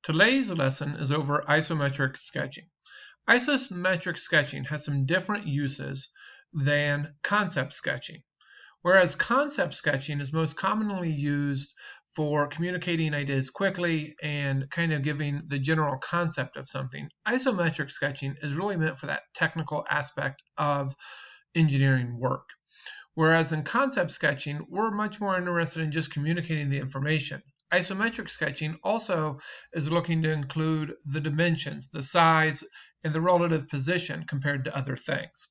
Today's lesson is over isometric sketching. Isometric sketching has some different uses than concept sketching. Whereas concept sketching is most commonly used for communicating ideas quickly and kind of giving the general concept of something, isometric sketching is really meant for that technical aspect of engineering work. Whereas in concept sketching, we're much more interested in just communicating the information. Isometric sketching also is looking to include the dimensions, the size, and the relative position compared to other things.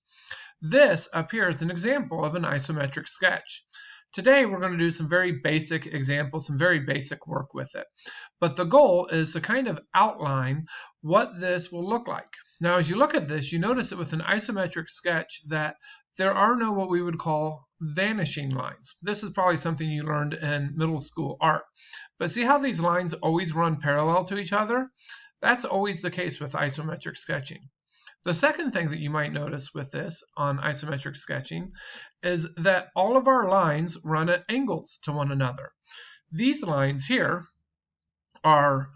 This up here is an example of an isometric sketch. Today we're going to do some very basic examples, some very basic work with it. But the goal is to kind of outline what this will look like. Now as you look at this, you notice that with an isometric sketch that there are no what we would call vanishing lines. This is probably something you learned in middle school art. But see how these lines always run parallel to each other? That's always the case with isometric sketching. The second thing that you might notice with this on isometric sketching is that all of our lines run at angles to one another. These lines here, our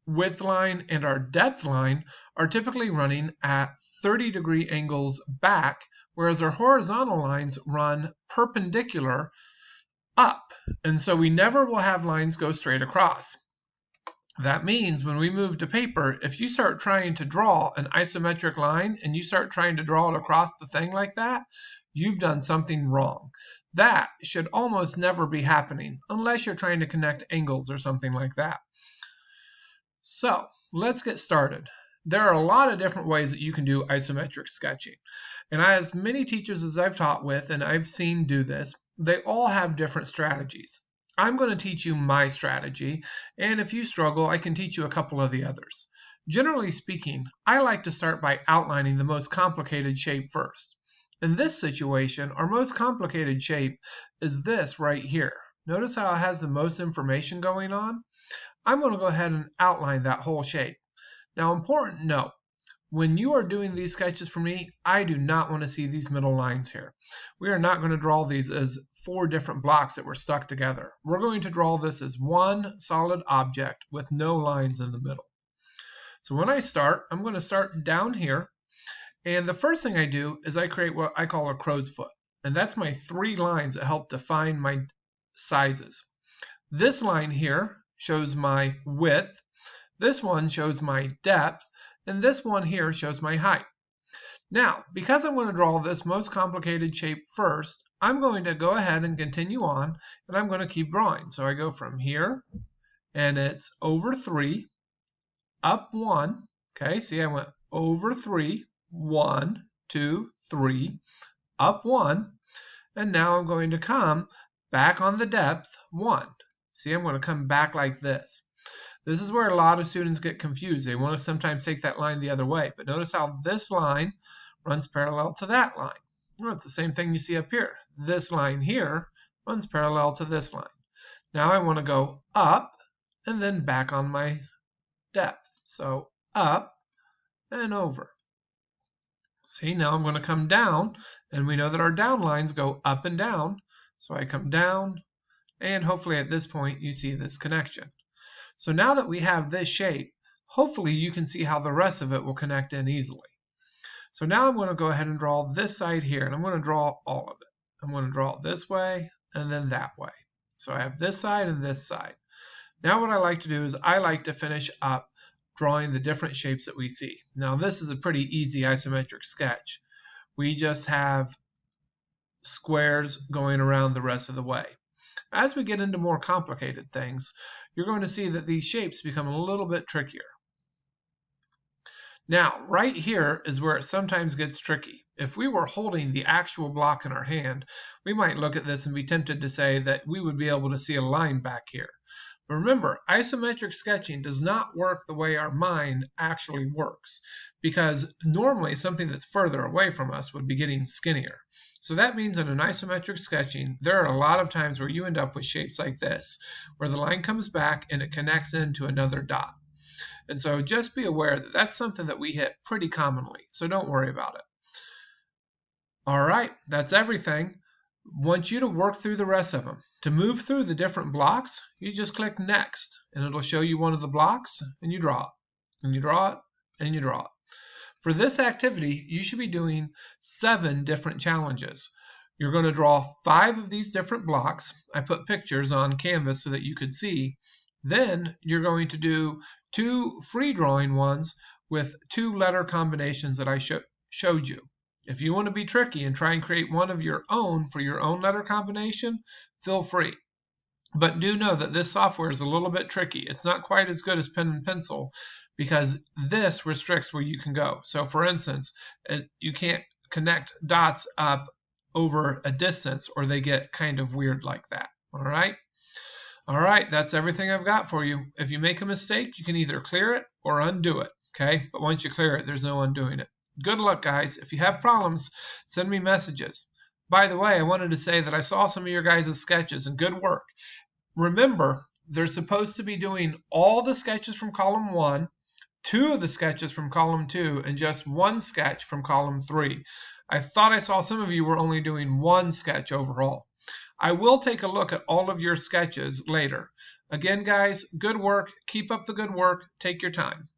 width line and our depth line, are typically running at 30-degree angles back, whereas our horizontal lines run perpendicular up. And so we never will have lines go straight across. That means when we move to paper, if you start trying to draw an isometric line and you start trying to draw it across the thing like that, you've done something wrong. That should almost never be happening unless you're trying to connect angles or something like that. So let's get started. There are a lot of different ways that you can do isometric sketching. And as many teachers as I've taught with and I've seen do this, they all have different strategies. I'm going to teach you my strategy, and if you struggle, I can teach you a couple of the others. Generally speaking, I like to start by outlining the most complicated shape first. In this situation, our most complicated shape is this right here. Notice how it has the most information going on? I'm going to go ahead and outline that whole shape. Now, important note, when you are doing these sketches for me, I do not want to see these middle lines here. We are not going to draw these as 4 different blocks that were stuck together. We're going to draw this as one solid object with no lines in the middle. So when I start, I'm going to start down here, and the first thing I do is I create what I call a crow's foot, and that's my 3 lines that help define my sizes. This line here shows my width, this one shows my depth, and this one here shows my height. Now, because I'm going to draw this most complicated shape first, I'm going to go ahead and continue on, and I'm going to keep drawing. So I go from here, and it's over 3, up 1. Okay, see, I went over 3, 1, 2, 3, up 1, and now I'm going to come back on the depth 1. See, I'm going to come back like this. This is where a lot of students get confused. They want to sometimes take that line the other way, but notice how this line runs parallel to that line. Well, it's the same thing you see up here. This line here runs parallel to this line. Now I want to go up and then back on my depth. So up and over. See, now I'm going to come down, and we know that our down lines go up and down. So I come down, and hopefully at this point you see this connection. So now that we have this shape, hopefully you can see how the rest of it will connect in easily. So now I'm going to go ahead and draw this side here, and I'm going to draw all of it. I'm going to draw it this way and then that way. So I have this side and this side. Now what I like to do is I like to finish up drawing the different shapes that we see. Now this is a pretty easy isometric sketch. We just have squares going around the rest of the way. As we get into more complicated things, you're going to see that these shapes become a little bit trickier. Now, right here is where it sometimes gets tricky. If we were holding the actual block in our hand, we might look at this and be tempted to say that we would be able to see a line back here. But remember, isometric sketching does not work the way our mind actually works, because normally something that's further away from us would be getting skinnier. So that means in an isometric sketching, there are a lot of times where you end up with shapes like this, where the line comes back and it connects into another dot. And so just be aware that that's something that we hit pretty commonly, so don't worry about it. All right, that's everything. want you to work through the rest of them. To move through the different blocks, you just click Next, and it'll show you one of the blocks, and you draw it, and you draw it, and you draw it. For this activity, you should be doing 7 different challenges. You're going to draw 5 of these different blocks. I put pictures on canvas so that you could see. Then you're going to do 2 free drawing ones with 2 letter combinations that I showed you. If you want to be tricky and try and create one of your own for your own letter combination, feel free. But do know that this software is a little bit tricky. It's not quite as good as pen and pencil because this restricts where you can go. So for instance, you can't connect dots up over a distance or they get kind of weird like that. All right? All right, that's everything I've got for you. If you make a mistake, you can either clear it or undo it, okay? But once you clear it, there's no undoing it. Good luck, guys. If you have problems, send me messages. By the way, I wanted to say that I saw some of your guys' sketches and good work. Remember, they're supposed to be doing all the sketches from column 1, 2 of the sketches from column 2, and just 1 sketch from column 3. I thought I saw some of you were only doing 1 sketch overall. I will take a look at all of your sketches later. Again, guys, good work. Keep up the good work. Take your time.